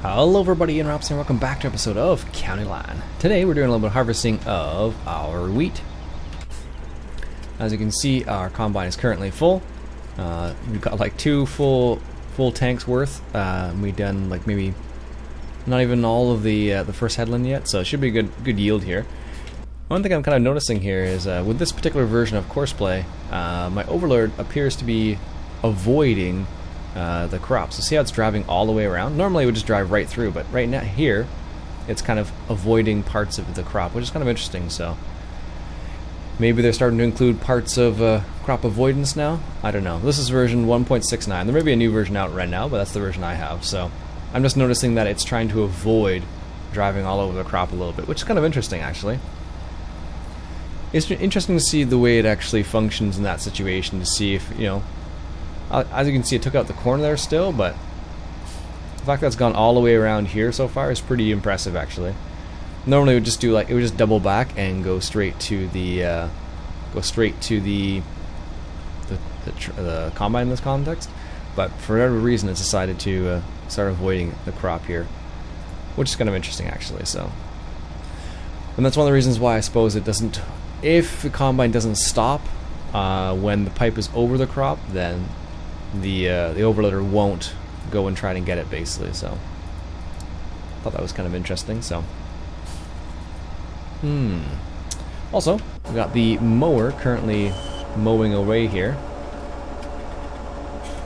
Hello everybody, Iain Robson, welcome back to an episode of County Line. Today we're doing a little bit of harvesting of our wheat. As you can see, our combine is currently full. We've got like two full tanks worth. We've done like maybe not even all of the first headland yet, so it should be a good yield here. One thing I'm kind of noticing here is with this particular version of Courseplay, my overlord appears to be avoiding the crop. So see how it's driving all the way around? Normally it would just drive right through, but right now here it's kind of avoiding parts of the crop, which is kind of interesting. So maybe they're starting to include parts of crop avoidance now. I don't know. This is version 1.69. There may be a new version out right now, but that's the version I have. So I'm just noticing that it's trying to avoid driving all over the crop a little bit, which is kind of interesting actually. It's interesting to see the way it actually functions in that situation, to see if, you know, as you can see, it took out the corner there still, but the fact that it's gone all the way around here so far is pretty impressive actually. Normally it would just do like, it would just double back and go straight to the the combine in this context, but for whatever reason it's decided to start avoiding the crop here, which is kind of interesting actually. So, and that's one of the reasons why I suppose it doesn't, if the combine doesn't stop when the pipe is over the crop, then the overloader won't go and try to get it basically. So I thought that was kind of interesting. So also we got the mower currently mowing away here.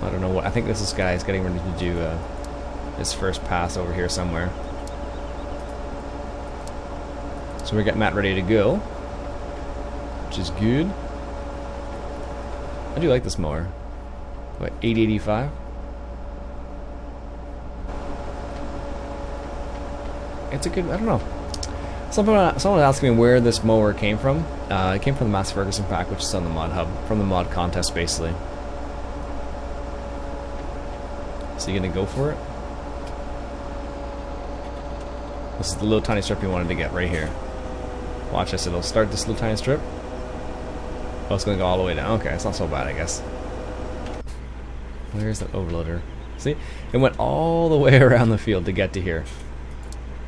I don't know what, I think this guy is getting ready to do his first pass over here somewhere. So we got Matt ready to go, which is good. I do like this mower. What, 885? It's a good, I don't know. Someone asked me where this mower came from. It came from the Mass Ferguson pack, which is on the mod hub, from the mod contest basically. So you gonna go for it? This is the little tiny strip you wanted to get right here. Watch this, it'll start this little tiny strip. Oh, it's gonna go all the way down. Okay, it's not so bad, I guess. Where's that overloader? See? It went all the way around the field to get to here,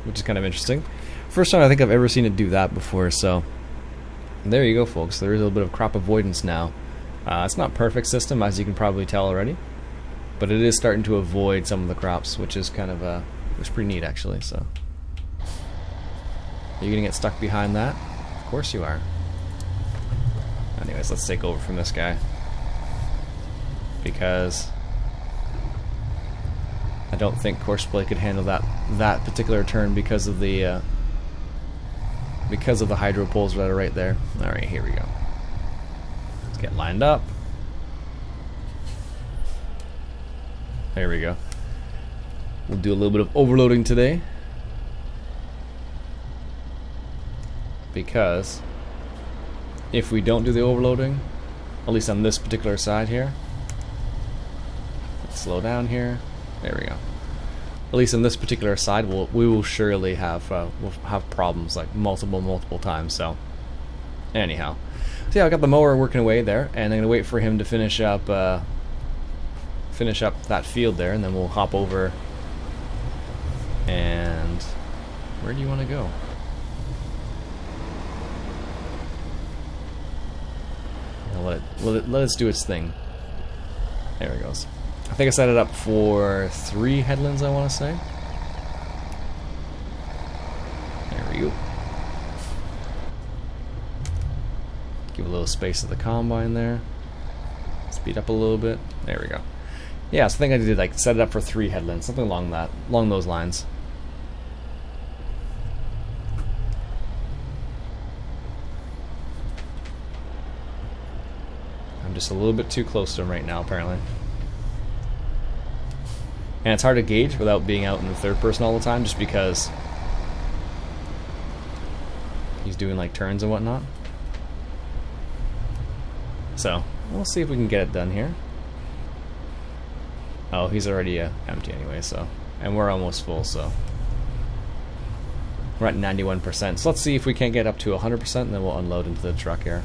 which is kind of interesting. First time I think I've ever seen it do that before, so there you go, folks. There is a little bit of crop avoidance now. It's not a perfect system, as you can probably tell already, but it is starting to avoid some of the crops, which is kind of which is pretty neat actually. So are you gonna get stuck behind that? Of course you are. Anyways, let's take over from this guy, because I don't think Courseplay could handle that particular turn because of the hydro poles that are right there. All right, here we go. Let's get lined up. There we go. We'll do a little bit of overloading today, because if we don't do the overloading, at least on this particular side here, let's slow down here. There we go. At least on this particular side, we will surely have we'll have problems like multiple times. So anyhow, so yeah, I got the mower working away there, and I'm gonna wait for him to finish up that field there, and then we'll hop over. And where do you want to go? Let it do its thing. There it goes. I think I set it up for 3 headlands, I want to say. There we go. Give a little space to the combine there. Speed up a little bit. There we go. Yeah, so I think I did like set it up for 3 headlands, something along those lines. I'm just a little bit too close to him right now, apparently. And it's hard to gauge without being out in the third person all the time, just because he's doing like turns and whatnot. So we'll see if we can get it done here. Oh, he's already empty anyway, so, and we're almost full, so we're at 91%. So let's see if we can't get up to 100%, and then we'll unload into the truck here.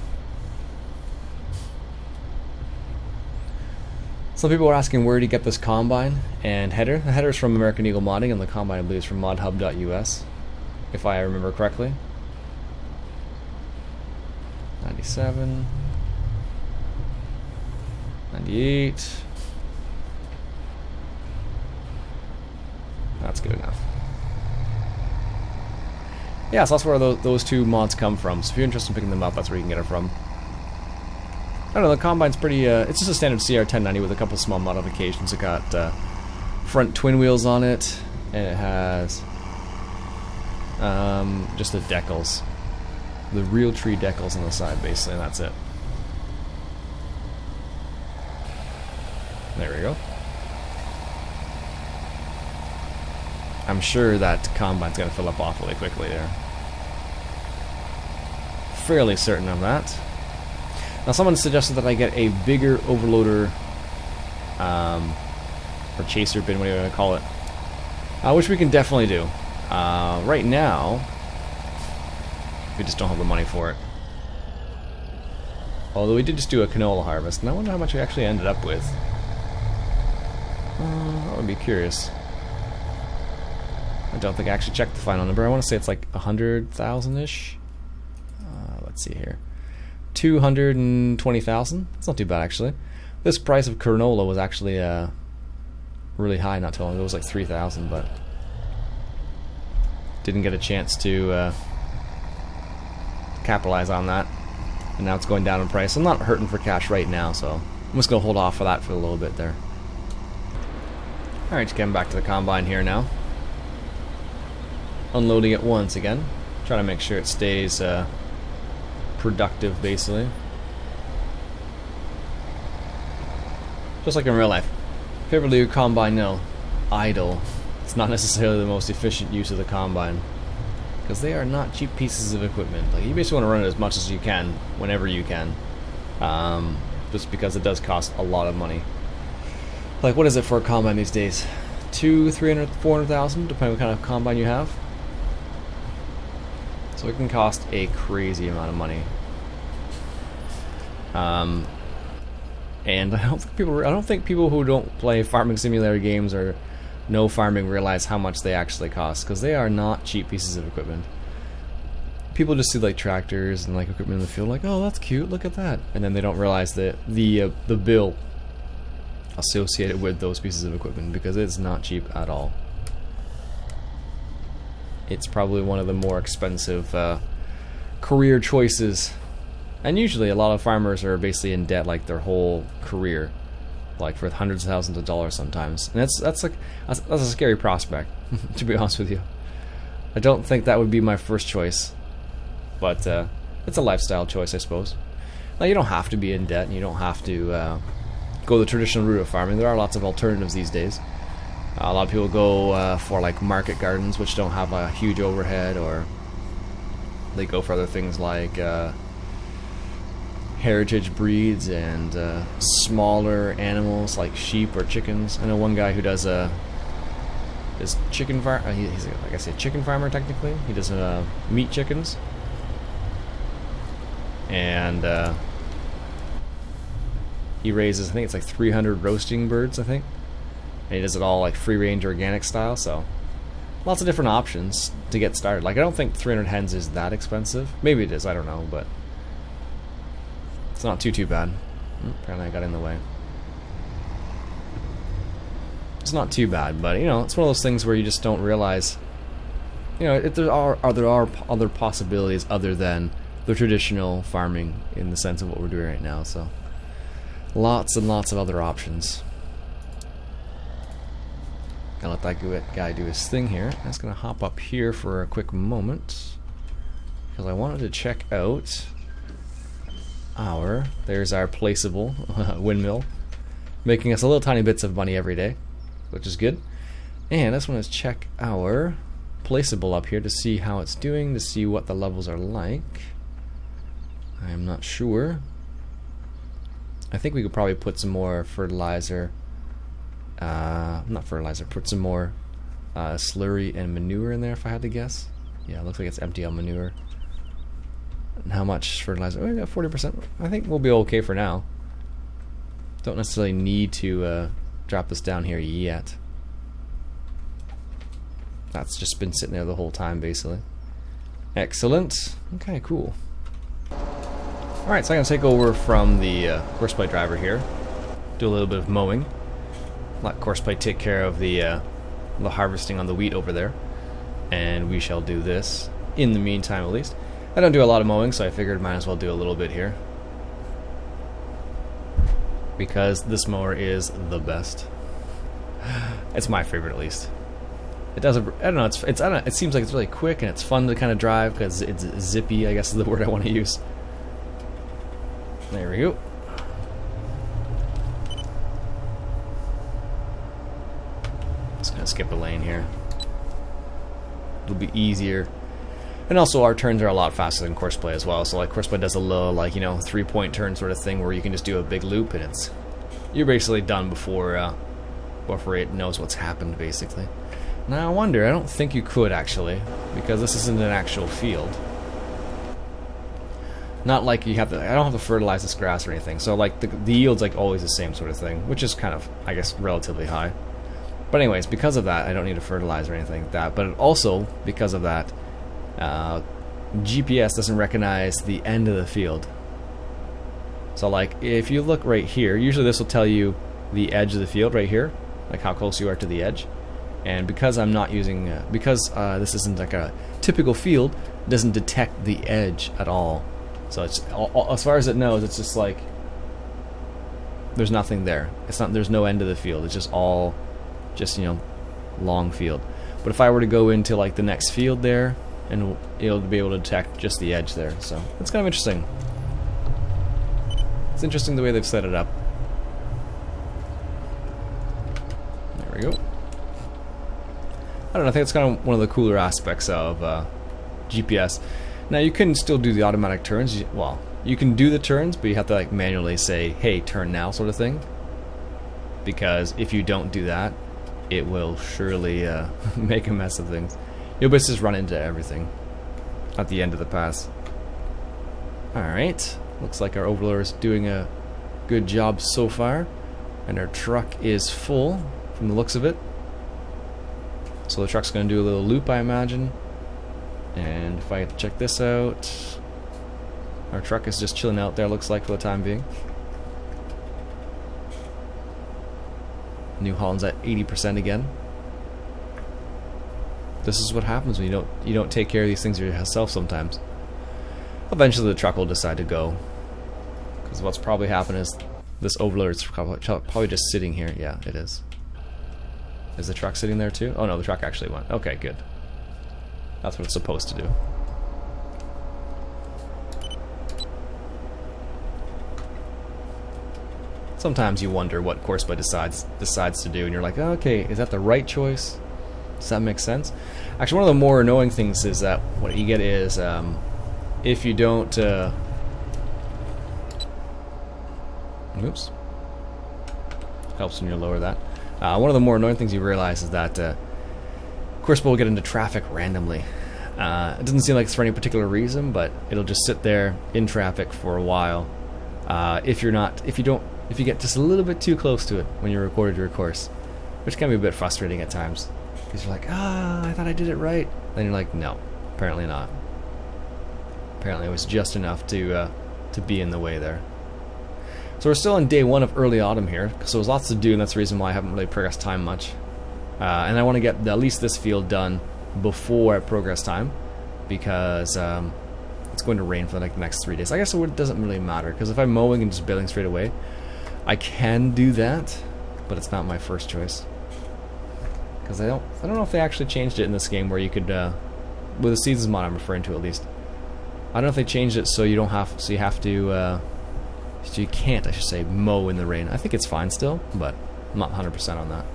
Some people are asking where to get this combine and header. The header is from American Eagle Modding, and the combine I believe is from modhub.us, if I remember correctly. 97, 98. That's good enough. Yeah, so that's where those two mods come from. So if you're interested in picking them up, that's where you can get it from. I don't know, the combine's pretty, it's just a standard CR1090 with a couple small modifications. It got front twin wheels on it, and it has just the decals. The real tree decals on the side, basically, and that's it. There we go. I'm sure that combine's going to fill up awfully quickly there. Fairly certain of that. Now someone suggested that I get a bigger overloader or chaser bin, whatever you want to call it, which we can definitely do. Right now, we just don't have the money for it. Although we did just do a canola harvest, and I wonder how much we actually ended up with. I would be curious. I don't think I actually checked the final number. I want to say it's like 100,000-ish. Let's see here. 220,000. It's not too bad, actually. This price of canola was actually really high not too long ago. It was like 3,000, but didn't get a chance to capitalize on that. And now it's going down in price. I'm not hurting for cash right now, so I'm just going to hold off for that for a little bit there. Alright, just getting back to the combine here now. Unloading it once again. Trying to make sure it stays productive, basically. Just like in real life. If you ever leave your combine idle, it's not necessarily the most efficient use of the combine, because they are not cheap pieces of equipment. Like, you basically want to run it as much as you can, whenever you can, just because it does cost a lot of money. Like, what is it for a combine these days? 200,000, 300,000, 400,000, depending on what kind of combine you have. So it can cost a crazy amount of money. And I don't think people who don't play farming simulator games or know farming realize how much they actually cost, because they are not cheap pieces of equipment. People just see like tractors and like equipment in the field, like, oh, that's cute, look at that, and then they don't realize that the bill associated with those pieces of equipment, because it's not cheap at all. It's probably one of the more expensive career choices, and usually a lot of farmers are basically in debt like their whole career, like for hundreds of thousands of dollars sometimes, and that's a scary prospect. To be honest with you, I don't think that would be my first choice, but it's a lifestyle choice, I suppose. Now, you don't have to be in debt, and you don't have to go the traditional route of farming. There are lots of alternatives these days. A lot of people go for like market gardens, which don't have a huge overhead, or they go for other things like heritage breeds and smaller animals like sheep or chickens. I know one guy who does is chicken farm. He's like I say, a chicken farmer technically. He does meat chickens, and he raises, I think it's like 300 roasting birds, I think. And he does it all like free range organic style, so lots of different options to get started. Like, I don't think 300 hens is that expensive. Maybe it is, I don't know, but it's not too bad. Apparently I got in the way. It's not too bad, but you know, it's one of those things where you just don't realize, you know, if there are other possibilities other than the traditional farming in the sense of what we're doing right now. So lots and lots of other options. Gonna let that guy do his thing here. I'm just gonna hop up here for a quick moment, because I wanted to check out there's our placeable windmill, making us a little tiny bits of money every day, which is good. And I just want to check our placeable up here to see how it's doing, to see what the levels are like. I am not sure. I think we could probably put some more fertilizer, not fertilizer, put some more slurry and manure in there if I had to guess. Yeah, it looks like it's empty on manure. And how much fertilizer? Oh, we got 40%. I think we'll be okay for now. Don't necessarily need to drop this down here yet. That's just been sitting there the whole time, basically. Excellent. Okay, cool. Alright, so I'm going to take over from the courseplay driver here. Do a little bit of mowing. Let courseplay take care of the harvesting on the wheat over there. And we shall do this, in the meantime at least. I don't do a lot of mowing, so I figured might as well do a little bit here. Because this mower is the best. It's my favorite, at least. It does. I don't know. It seems like it's really quick and it's fun to kind of drive because it's zippy, I guess is the word I want to use. There we go. Just gonna skip a lane here. It'll be easier. And also our turns are a lot faster than courseplay as well. So like courseplay does a little, like, you know, 3-point turn sort of thing where you can just do a big loop and you're basically done before it knows what's happened, basically. Now I wonder, I don't think you could actually, because this isn't an actual field. Not like you have to, I don't have to fertilize this grass or anything. So like the yield's like always the same sort of thing, which is kind of, I guess, relatively high. But anyways, because of that, I don't need to fertilize or anything like that. But also, because of that, GPS doesn't recognize the end of the field. So like if you look right here, usually this will tell you the edge of the field right here, like how close you are to the edge. And because I'm not using, this isn't like a typical field, it doesn't detect the edge at all. So it's as far as it knows, it's just like there's nothing there. It's not. There's no end of the field. It's just all, just, you know, long field. But if I were to go into like the next field there, and it'll be able to detect just the edge there. So it's kind of interesting. It's interesting the way they've set it up. There we go. I don't know, I think it's kind of one of the cooler aspects of GPS. Now you can still do the automatic turns. Well, you can do the turns, but you have to like manually say, hey, turn now, sort of thing. Because if you don't do that, it will surely make a mess of things. You'll just run into everything at the end of the pass. Alright, looks like our overloader is doing a good job so far. And our truck is full from the looks of it. So the truck's going to do a little loop, I imagine. And if I check this out, our truck is just chilling out there, looks like, for the time being. New Holland's at 80% again. This is what happens when you don't take care of these things yourself sometimes. Eventually the truck will decide to go. Because what's probably happened is this overloader is probably just sitting here. Yeah, it is. Is the truck sitting there too? Oh no, the truck actually went. Okay, good. That's what it's supposed to do. Sometimes you wonder what courseplay decides to do, and you're like, oh, okay, is that the right choice? Does that make sense? Actually, one of the more annoying things is that what you get is if you don't. Oops. Helps when you lower that. One of the more annoying things you realize is that courseplay will get into traffic randomly. It doesn't seem like it's for any particular reason, but it'll just sit there in traffic for a while. If you get just a little bit too close to it when you recorded your course, which can be a bit frustrating at times, because you're like, I thought I did it right. Then you're like, no, apparently not. Apparently it was just enough to be in the way there. So we're still on day 1 of early autumn here, so there's lots to do, and that's the reason why I haven't really progressed time much. And I want to get at least this field done before I progress time, because it's going to rain for like the next 3 days. I guess it doesn't really matter, because if I'm mowing and just baling straight away, I can do that, but it's not my first choice. Because I don't know if they actually changed it in this game where you could, with the seasons mod I'm referring to at least. I don't know if they changed it so you can't, I should say, mow in the rain. I think it's fine still, but I'm not 100% on that.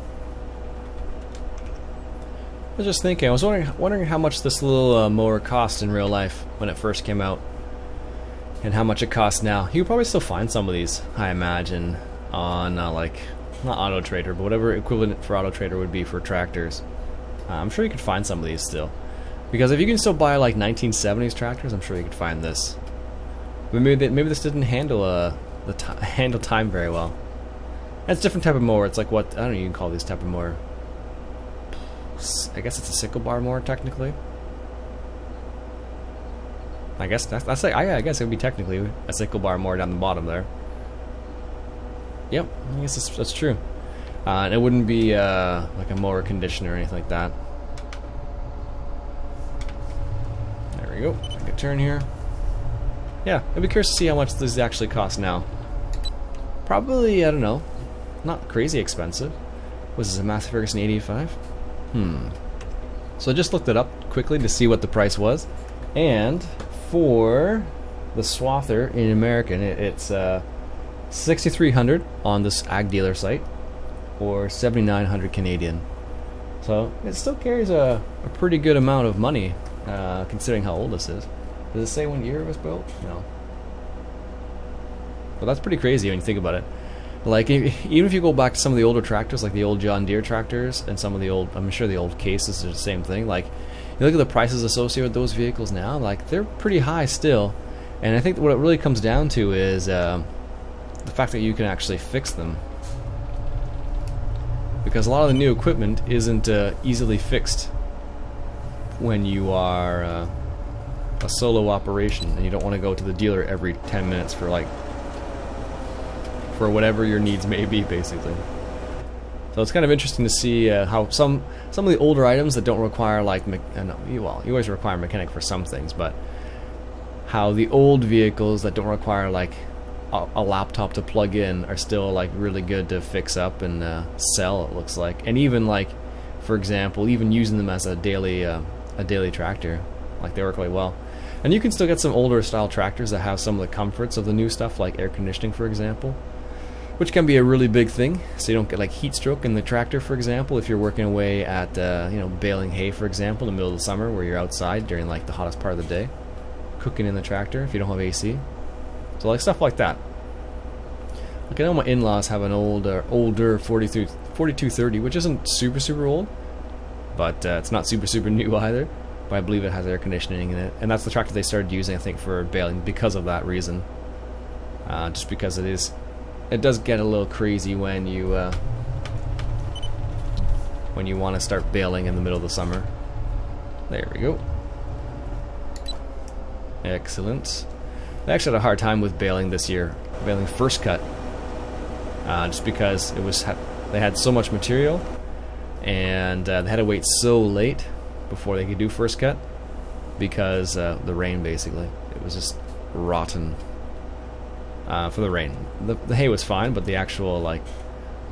I was just thinking, I was wondering how much this little mower cost in real life when it first came out, and how much it costs now. You could probably still find some of these, I imagine, on like, not Auto Trader, but whatever equivalent for Auto Trader would be for tractors. I'm sure you could find some of these still, because if you can still buy like 1970s tractors, I'm sure you could find this. But maybe this didn't handle handle time very well. It's a different type of mower. It's like what, I don't know, you can call this type of mower. I guess it's a sickle bar mower technically. I guess that's like, I guess it would be technically a sickle bar mower down the bottom there. Yep, I guess that's true. And it wouldn't be like a mower conditioner or anything like that. There we go. Make a turn here. Yeah, I'd be curious to see how much this actually costs now. Probably, I don't know, not crazy expensive. Was this a Massey Ferguson 885? So I just looked it up quickly to see what the price was, and for the swather in American, it's $6,300 on this ag dealer site, or $7,900 Canadian. So it still carries a pretty good amount of money, considering how old this is. Does it say when year it was built? No. But that's pretty crazy when you think about it. Like, even if you go back to some of the older tractors, like the old John Deere tractors, and some of the old, I'm sure the old cases are the same thing. Like, you look at the prices associated with those vehicles now, like, they're pretty high still. And I think what it really comes down to is the fact that you can actually fix them. Because a lot of the new equipment isn't easily fixed when you are a solo operation and you don't want to go to the dealer every 10 minutes for whatever your needs may be, basically. So it's kind of interesting to see how some of the older items that don't require well, you always require a mechanic for some things, but how the old vehicles that don't require like a laptop to plug in are still like really good to fix up and sell, it looks like. And even like, for example, even using them as a daily tractor, like they work really well. And you can still get some older style tractors that have some of the comforts of the new stuff, like air conditioning, for example, which can be a really big thing, so you don't get like heat stroke in the tractor, for example, if you're working away at baling hay, for example, in the middle of the summer where you're outside during like the hottest part of the day, cooking in the tractor if you don't have AC. So like stuff like that. Like I know my in-laws have an older 4230, which isn't super old, but it's not super new either. But I believe it has air conditioning in it, and that's the tractor they started using, I think, for baling because of that reason. Just because it does get a little crazy when you want to start baling in the middle of the summer. There we go. Excellent. I actually had a hard time with baling this year, baling first cut, just because they had so much material, and they had to wait so late before they could do first cut because the rain, basically. It was just rotten for the rain. The hay was fine, but the actual like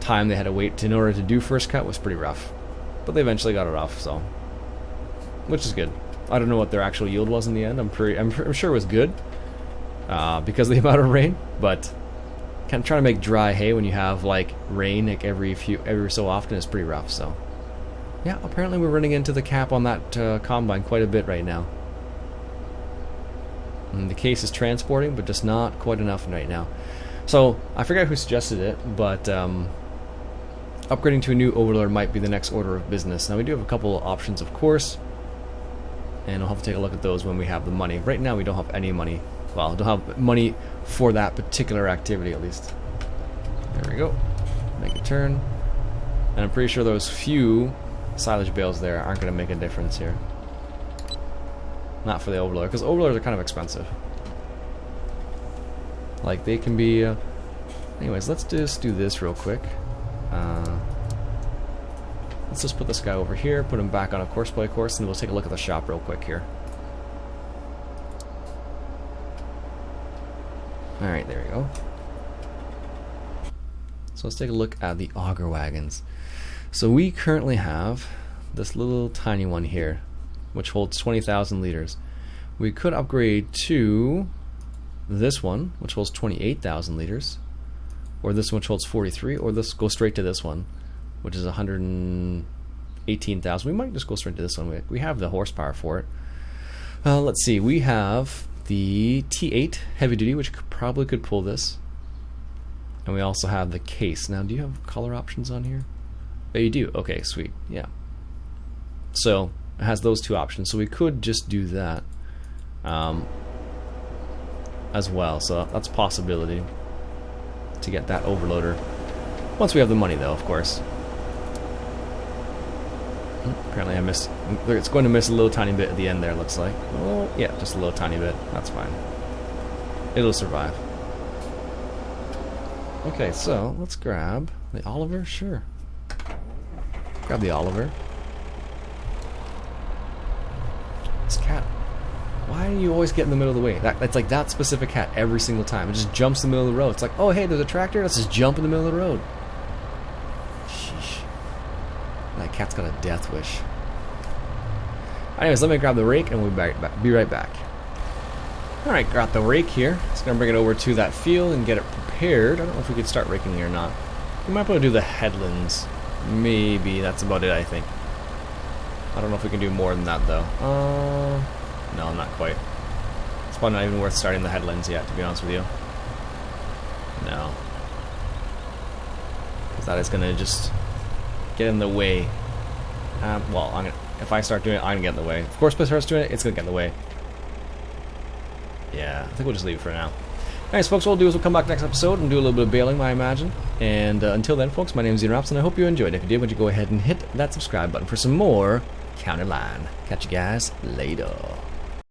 time they had to wait in order to do first cut was pretty rough. But they eventually got it off, so which is good. I don't know what their actual yield was in the end. I'm sure it was good because of the amount of rain, but kind of trying to make dry hay when you have like rain like every so often is pretty rough. So yeah, apparently we're running into the cap on that combine quite a bit right now. And the case is transporting, but just not quite enough right now. So I forget who suggested it, but upgrading to a new overloader might be the next order of business. Now we do have a couple of options, of course, and we'll have to take a look at those when we have the money. Right now we don't have any money. Well, don't have money for that particular activity, at least. There we go. Make a turn. And I'm pretty sure those few silage bales there aren't going to make a difference here. Not for the overloader, because overloaders are kind of expensive. Like, they can be... anyways, let's just do this real quick. Let's just put this guy over here, put him back on a course play course, and we'll take a look at the shop real quick here. Alright, there we go. So let's take a look at the auger wagons. So we currently have this little tiny one here, which holds 20,000 liters. We could upgrade to this one, which holds 28,000 liters, or this one, which holds 43, or let's go straight to this one, which is 118,000. We might just go straight to this one. We have the horsepower for it. Let's see. We have the T8 heavy duty, which probably could pull this, and we also have the case. Now, do you have color options on here? Oh, you do. Okay, sweet. Yeah. So it has those two options. So we could just do that as well. So that's a possibility to get that overloader. Once we have the money, though, of course. Apparently I missed... It's going to miss a little tiny bit at the end there, looks like. Oh, yeah, just a little tiny bit. That's fine. It'll survive. Okay, so let's grab the Oliver. Sure. Grab the Oliver. This cat. Why do you always get in the middle of the way? It's like that specific cat every single time. It just jumps in the middle of the road. It's like, oh, hey, there's a tractor. Let's just jump in the middle of the road. Sheesh. That cat's got a death wish. Anyways, let me grab the rake and we'll be right back. Alright, got the rake here. Just gonna bring it over to that field and get it prepared. I don't know if we could start raking here or not. We might be able to do the headlands. Maybe. That's about it, I think. I don't know if we can do more than that, though. No, not quite. It's probably not even worth starting the headlands yet, to be honest with you. No. Because that is going to just get in the way. Well, if I start doing it, I'm going to get in the way. Of course, if I start doing it, it's going to get in the way. Yeah, I think we'll just leave it for now. Anyways, folks, what we'll do is we'll come back next episode and do a little bit of bailing, I imagine. And until then, folks, my name is Iain Robson. I hope you enjoyed. If you did, would you go ahead and hit that subscribe button for some more County Line. Catch you guys later.